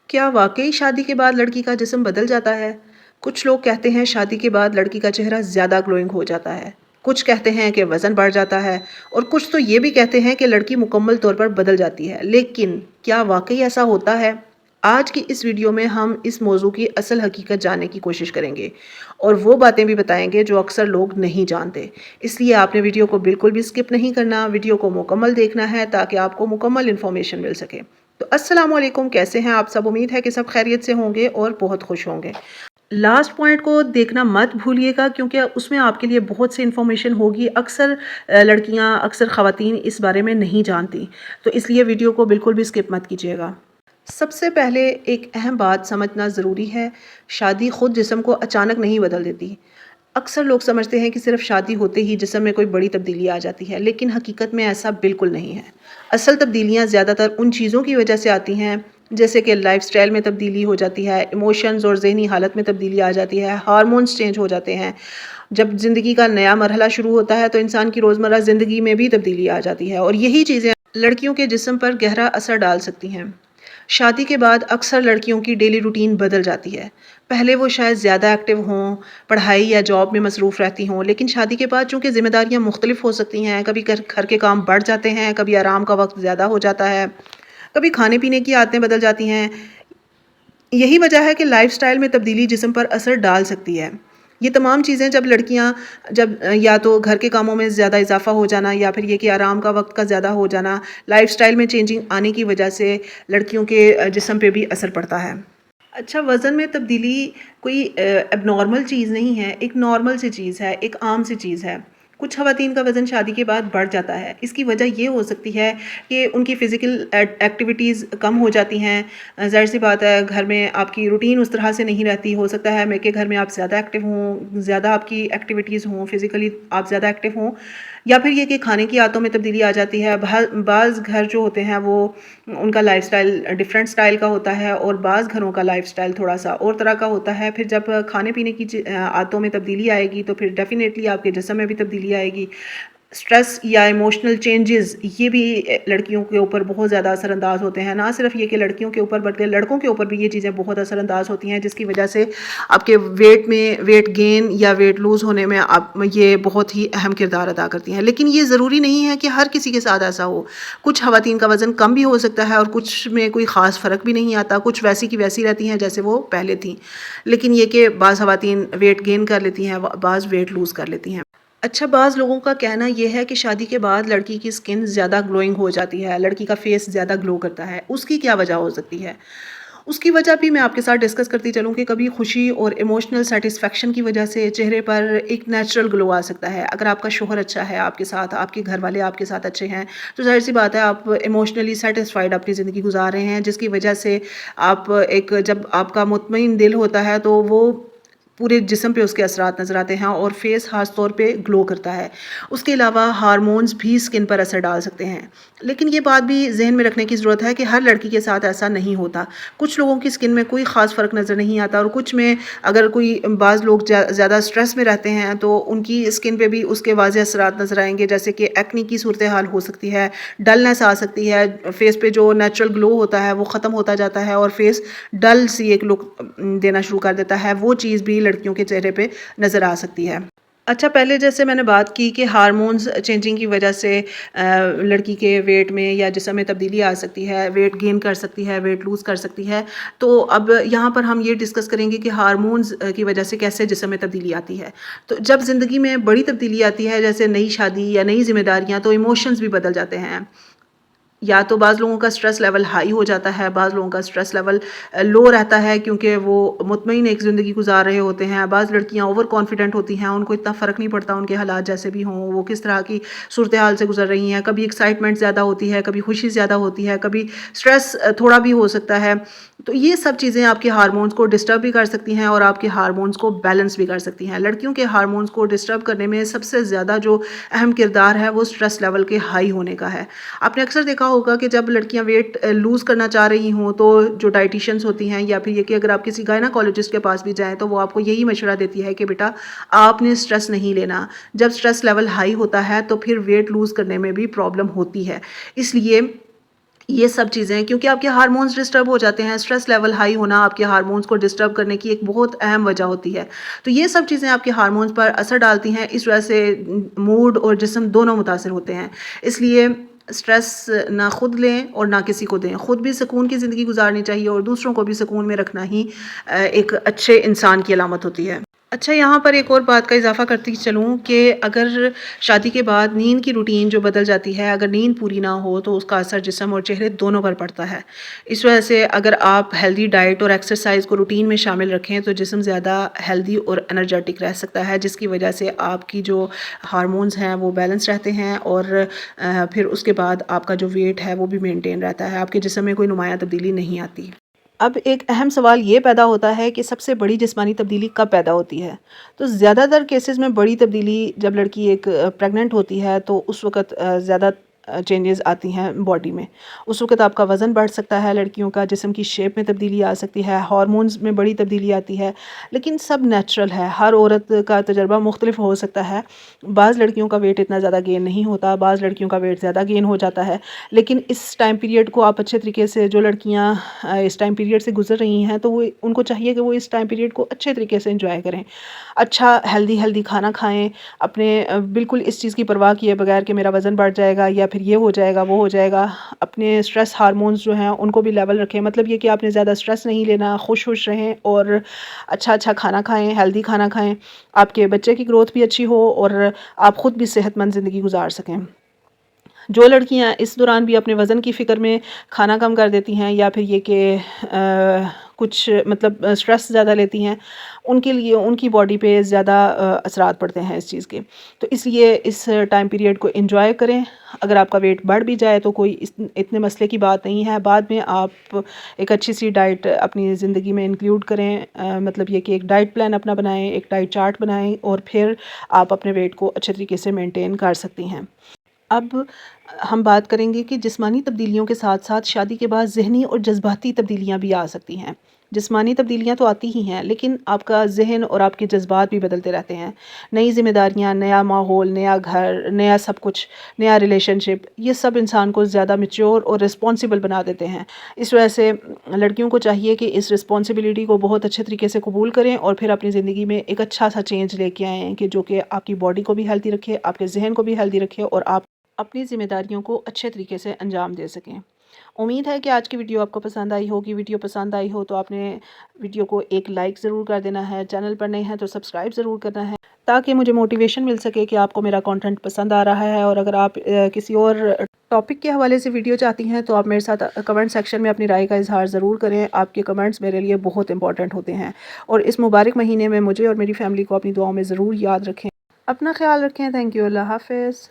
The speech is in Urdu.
کیا واقعی شادی کے بعد لڑکی کا جسم بدل جاتا ہے؟ کچھ لوگ کہتے ہیں شادی کے بعد لڑکی کا چہرہ زیادہ گلوئنگ ہو جاتا ہے۔ کچھ کہتے ہیں کہ وزن بڑھ جاتا ہے اور کچھ تو یہ بھی کہتے ہیں کہ لڑکی مکمل طور پر بدل جاتی ہے۔ لیکن کیا واقعی ایسا ہوتا ہے؟ آج کی اس ویڈیو میں ہم اس موضوع کی اصل حقیقت جاننے کی کوشش کریں گے اور وہ باتیں بھی بتائیں گے جو اکثر لوگ نہیں جانتے۔ اس لیے آپ نے ویڈیو کو بالکل بھی سکپ نہیں کرنا، ویڈیو کو مکمل دیکھنا ہے تاکہ آپ کو مکمل انفارمیشن مل سکے۔ تو السلام علیکم، کیسے ہیں آپ سب؟ امید ہے کہ سب خیریت سے ہوں گے اور بہت خوش ہوں گے۔ لاسٹ پوائنٹ کو دیکھنا مت بھولیے گا کیونکہ اس میں آپ کے لیے بہت سی انفارمیشن ہوگی۔ اکثر لڑکیاں، اکثر خواتین اس بارے میں نہیں جانتی، تو اس لیے ویڈیو کو بالکل بھی سکپ مت کیجیے گا۔ سب سے پہلے ایک اہم بات سمجھنا ضروری ہے، شادی خود جسم کو اچانک نہیں بدل دیتی۔ اکثر لوگ سمجھتے ہیں کہ صرف شادی ہوتے ہی جسم میں کوئی بڑی تبدیلی آ جاتی ہے، لیکن حقیقت میں ایسا بالکل نہیں ہے۔ اصل تبدیلیاں زیادہ تر ان چیزوں کی وجہ سے آتی ہیں جیسے کہ لائف سٹائل میں تبدیلی ہو جاتی ہے، ایموشنز اور ذہنی حالت میں تبدیلی آ جاتی ہے، ہارمونز چینج ہو جاتے ہیں۔ جب زندگی کا نیا مرحلہ شروع ہوتا ہے تو انسان کی روزمرہ زندگی میں بھی تبدیلی آ جاتی ہے، اور یہی چیزیں لڑکیوں کے جسم پر گہرا اثر ڈال سکتی ہیں۔ شادی کے بعد اکثر لڑکیوں کی ڈیلی روٹین بدل جاتی ہے۔ پہلے وہ شاید زیادہ ایکٹیو ہوں، پڑھائی یا جاب میں مصروف رہتی ہوں، لیکن شادی کے بعد چونکہ ذمہ داریاں مختلف ہو سکتی ہیں، کبھی گھر کے کام بڑھ جاتے ہیں، کبھی آرام کا وقت زیادہ ہو جاتا ہے، کبھی کھانے پینے کی عادتیں بدل جاتی ہیں۔ یہی وجہ ہے کہ لائف سٹائل میں تبدیلی جسم پر اثر ڈال سکتی ہے۔ یہ تمام چیزیں جب یا تو گھر کے کاموں میں زیادہ اضافہ ہو جانا یا پھر یہ کہ آرام کا وقت کا زیادہ ہو جانا، لائف سٹائل میں چینجنگ آنے کی وجہ سے لڑکیوں کے جسم پہ بھی اثر پڑتا ہے۔ اچھا، وزن میں تبدیلی کوئی اب نارمل چیز نہیں ہے، ایک نارمل سی چیز ہے، ایک عام سی چیز ہے۔ کچھ خواتین کا وزن شادی کے بعد بڑھ جاتا ہے۔ اس کی وجہ یہ ہو سکتی ہے کہ ان کی فزیکل ایکٹیویٹیز کم ہو جاتی ہیں۔ ظاہر سی بات ہے، گھر میں آپ کی روٹین اس طرح سے نہیں رہتی، ہو سکتا ہے کہ گھر میں آپ زیادہ ایکٹیو ہوں، زیادہ آپ کی ایکٹیویٹیز ہوں، فزیکلی آپ زیادہ ایکٹیو ہوں، یا پھر یہ کہ کھانے کی عادتوں میں تبدیلی آ جاتی ہے۔ بعض گھر جو ہوتے ہیں وہ ان کا لائف سٹائل ڈفرینٹ سٹائل کا ہوتا ہے، اور بعض گھروں کا لائف سٹائل تھوڑا سا اور طرح کا ہوتا ہے۔ پھر جب کھانے پینے کی عادتوں میں تبدیلی آئے گی تو پھر ڈیفینیٹلی آپ کے جسم میں بھی تبدیلی آئے گی۔ سٹریس یا ایموشنل چینجز یہ بھی لڑکیوں کے اوپر بہت زیادہ اثر انداز ہوتے ہیں۔ نہ صرف یہ کہ لڑکیوں کے اوپر بلکہ لڑکوں کے اوپر بھی یہ چیزیں بہت اثر انداز ہوتی ہیں، جس کی وجہ سے آپ کے ویٹ گین یا ویٹ لوز ہونے میں یہ بہت ہی اہم کردار ادا کرتی ہیں۔ لیکن یہ ضروری نہیں ہے کہ ہر کسی کے ساتھ ایسا ہو۔ کچھ خواتین کا وزن کم بھی ہو سکتا ہے اور کچھ میں کوئی خاص فرق بھی نہیں آتا، کچھ ویسی کی ویسی رہتی ہیں جیسے وہ پہلے تھیں۔ لیکن یہ کہ بعض خواتین ویٹ گین کر لیتی ہیں، بعض ویٹ لوز کر لیتی ہیں۔ اچھا، بعض لوگوں کا کہنا یہ ہے کہ شادی کے بعد لڑکی کی سکن زیادہ گلوئنگ ہو جاتی ہے، لڑکی کا فیس زیادہ گلو کرتا ہے۔ اس کی کیا وجہ ہو سکتی ہے؟ اس کی وجہ بھی میں آپ کے ساتھ ڈسکس کرتی چلوں کہ کبھی خوشی اور ایموشنل سیٹسفیکشن کی وجہ سے چہرے پر ایک نیچرل گلو آ سکتا ہے۔ اگر آپ کا شوہر اچھا ہے آپ کے ساتھ، آپ کے گھر والے آپ کے ساتھ اچھے ہیں، تو ظاہر سی بات ہے آپ ایموشنلی سیٹسفائیڈ اپنی زندگی گزار رہے ہیں، جس کی وجہ سے جب آپ کا مطمئن دل ہوتا ہے تو وہ پورے جسم پہ اس کے اثرات نظر آتے ہیں اور فیس خاص طور پہ گلو کرتا ہے۔ اس کے علاوہ ہارمونز بھی سکن پر اثر ڈال سکتے ہیں۔ لیکن یہ بات بھی ذہن میں رکھنے کی ضرورت ہے کہ ہر لڑکی کے ساتھ ایسا نہیں ہوتا۔ کچھ لوگوں کی سکن میں کوئی خاص فرق نظر نہیں آتا، اور کچھ میں اگر بعض لوگ زیادہ سٹریس میں رہتے ہیں تو ان کی سکن پہ بھی اس کے واضح اثرات نظر آئیں گے، جیسے کہ ایکنی کی صورتحال ہو سکتی ہے، ڈلنس آ سکتی ہے، فیس پہ جو نیچرل گلو ہوتا ہے وہ ختم ہوتا جاتا ہے اور فیس ڈل سی ایک لک دینا شروع کر دیتا ہے۔ وہ چیز بھی لڑکیوں کے چہرے پہ نظر آ سکتی ہے۔ اچھا، پہلے جیسے میں نے بات کی کہ ہارمونز چینجنگ کی وجہ سے لڑکی کے ویٹ میں یا جسم میں تبدیلی آ سکتی ہے، ویٹ گین کر سکتی ہے، ویٹ لوز کر سکتی ہے۔ تو اب یہاں پر ہم یہ ڈسکس کریں گے کہ ہارمونز کی وجہ سے کیسے جسم میں تبدیلی آتی ہے۔ تو جب زندگی میں بڑی تبدیلی آتی ہے، جیسے نئی شادی یا نئی ذمہ داریاں، تو ایموشنز بھی بدل جاتے ہیں۔ یا تو بعض لوگوں کا سٹریس لیول ہائی ہو جاتا ہے، بعض لوگوں کا سٹریس لیول لو رہتا ہے کیونکہ وہ مطمئن ایک زندگی گزار رہے ہوتے ہیں۔ بعض لڑکیاں اوور کانفیڈنٹ ہوتی ہیں، ان کو اتنا فرق نہیں پڑتا ان کے حالات جیسے بھی ہوں، وہ کس طرح کی صورتحال سے گزر رہی ہیں۔ کبھی ایکسائٹمنٹ زیادہ ہوتی ہے، کبھی خوشی زیادہ ہوتی ہے، کبھی سٹریس تھوڑا بھی ہو سکتا ہے۔ تو یہ سب چیزیں آپ کے ہارمونز کو ڈسٹرب بھی کر سکتی ہیں اور آپ کے ہارمونز کو بیلنس بھی کر سکتی ہیں۔ لڑکیوں کے ہارمونز کو ڈسٹرب کرنے میں سب سے زیادہ جو اہم کردار ہے وہ سٹریس لیول کے ہائی ہونے کا ہے۔ آپ نے اکثر دیکھا ہوگا کہ جب لڑکیاں ویٹ لوز کرنا چاہ رہی ہوں تو جو ڈائٹیشنز ہوتی ہیں، یا پھر یہ کہ اگر آپ کسی گائناکالوجسٹ کے پاس بھی جائیں تو وہ آپ کو یہی مشورہ دیتی ہے کہ بیٹا آپ نے سٹریس نہیں لینا۔ جب سٹریس لیول ہائی ہوتا ہے تو پھر ویٹ لوز کرنے میں بھی پرابلم ہوتی ہے۔ اس لیے یہ سب چیزیں کیونکہ آپ کے ہارمونز ڈسٹرب ہو جاتے ہیں، اسٹریس لیول ہائی ہونا آپ کے ہارمونز کو ڈسٹرب کرنے کی ایک بہت اہم وجہ ہوتی ہے۔ تو یہ سب چیزیں آپ کے ہارمونز پر اثر ڈالتی ہیں، اس وجہ سے موڈ اور جسم دونوں متاثر ہوتے ہیں۔ اس لیے اسٹریس نہ خود لیں اور نہ کسی کو دیں، خود بھی سکون کی زندگی گزارنی چاہیے اور دوسروں کو بھی سکون میں رکھنا ہی ایک اچھے انسان کی علامت ہوتی ہے۔ اچھا، یہاں پر ایک اور بات کا اضافہ کرتی چلوں کہ اگر شادی کے بعد نیند کی روٹین جو بدل جاتی ہے، اگر نیند پوری نہ ہو تو اس کا اثر جسم اور چہرے دونوں پر پڑتا ہے۔ اس وجہ سے اگر آپ ہیلدی ڈائٹ اور ایکسرسائز کو روٹین میں شامل رکھیں تو جسم زیادہ ہیلدی اور انرجیٹک رہ سکتا ہے، جس کی وجہ سے آپ کی جو ہارمونز ہیں وہ بیلنس رہتے ہیں اور پھر اس کے بعد آپ کا جو ویٹ ہے وہ بھی مینٹین رہتا ہے، آپ کے جسم میں کوئی نمایاں تبدیلی نہیں آتی۔ اب ایک اہم سوال یہ پیدا ہوتا ہے کہ سب سے بڑی جسمانی تبدیلی کب پیدا ہوتی ہے؟ تو زیادہ تر کیسز میں بڑی تبدیلی جب لڑکی ایک پریگننٹ ہوتی ہے تو اس وقت زیادہ چینجز آتی ہیں باڈی میں۔ اس وقت آپ کا وزن بڑھ سکتا ہے، لڑکیوں کا جسم کی شیپ میں تبدیلی آ سکتی ہے، ہارمونز میں بڑی تبدیلی آتی ہے، لیکن سب نیچرل ہے، ہر عورت کا تجربہ مختلف ہو سکتا ہے۔ بعض لڑکیوں کا ویٹ اتنا زیادہ گین نہیں ہوتا، بعض لڑکیوں کا ویٹ زیادہ گین ہو جاتا ہے، لیکن اس ٹائم پیریڈ کو آپ اچھے طریقے سے، جو لڑکیاں اس ٹائم پیریڈ سے گزر رہی ہیں تو وہ ان کو چاہیے کہ وہ اس ٹائم پیریڈ کو اچھے طریقے سے انجوائے کریں، اچھا ہیلدی کھانا کھائیں، اپنے بالکل اس چیز کی پرواہ کیے بغیر کہ میرا وزن بڑھ جائے گا یا پھر یہ ہو جائے گا وہ ہو جائے گا، اپنے اسٹریس ہارمونز جو ہیں ان کو بھی لیول رکھیں، مطلب یہ کہ آپ نے زیادہ اسٹریس نہیں لینا، خوش رہیں اور اچھا کھانا کھائیں، ہیلدی کھانا کھائیں، آپ کے بچے کی گروتھ بھی اچھی ہو اور آپ خود بھی صحت مند زندگی گزار سکیں۔ جو لڑکیاں اس دوران بھی اپنے وزن کی فکر میں کھانا کم کر دیتی ہیں یا پھر یہ کہ کچھ مطلب اسٹریس زیادہ لیتی ہیں، ان کے لیے ان کی باڈی پہ زیادہ اثرات پڑتے ہیں اس چیز کے، تو اس لیے اس ٹائم پیریڈ کو انجوائے کریں۔ اگر آپ کا ویٹ بڑھ بھی جائے تو کوئی اتنے مسئلے کی بات نہیں ہے، بعد میں آپ ایک اچھی سی ڈائٹ اپنی زندگی میں انکلیوڈ کریں، مطلب یہ کہ ایک ڈائٹ پلان اپنا بنائیں، ایک ڈائٹ چارٹ بنائیں اور پھر آپ اپنے ویٹ کو اچھے طریقے سے مینٹین کر سکتی ہیں۔ اب ہم بات کریں گے کہ جسمانی تبدیلیوں کے ساتھ ساتھ شادی کے بعد ذہنی اور جذباتی تبدیلیاں بھی آ سکتی ہیں۔ جسمانی تبدیلیاں تو آتی ہی ہیں لیکن آپ کا ذہن اور آپ کے جذبات بھی بدلتے رہتے ہیں، نئی ذمہ داریاں، نیا ماحول، نیا گھر، نیا سب کچھ، نیا ریلیشن شپ، یہ سب انسان کو زیادہ میچور اور رسپانسبل بنا دیتے ہیں۔ اس وجہ سے لڑکیوں کو چاہیے کہ اس رسپانسبلٹی کو بہت اچھے طریقے سے قبول کریں اور پھر اپنی زندگی میں ایک اچھا سا چینج لے کے آئیں کہ جو کہ آپ کی باڈی کو بھی ہیلدی رکھے، آپ کے ذہن کو بھی ہیلدی رکھے اور آپ اپنی ذمہ داریوں کو اچھے طریقے سے انجام دے سکیں۔ امید ہے کہ آج کی ویڈیو آپ کو پسند آئی ہوگی۔ ویڈیو پسند آئی ہو تو آپ نے ویڈیو کو ایک لائک ضرور کر دینا ہے، چینل پر نئے ہیں تو سبسکرائب ضرور کرنا ہے تاکہ مجھے موٹیویشن مل سکے کہ آپ کو میرا کنٹینٹ پسند آ رہا ہے، اور اگر آپ کسی اور ٹاپک کے حوالے سے ویڈیو چاہتی ہیں تو آپ میرے ساتھ کمنٹ سیکشن میں اپنی رائے کا اظہار ضرور کریں۔ آپ کے کمنٹس میرے لیے بہت امپورٹنٹ ہوتے ہیں اور اس مبارک مہینے میں مجھے اور میری فیملی کو اپنی دعاؤں میں ضرور یاد رکھیں۔ اپنا خیال رکھیں۔ Thank you. اللہ حافظ۔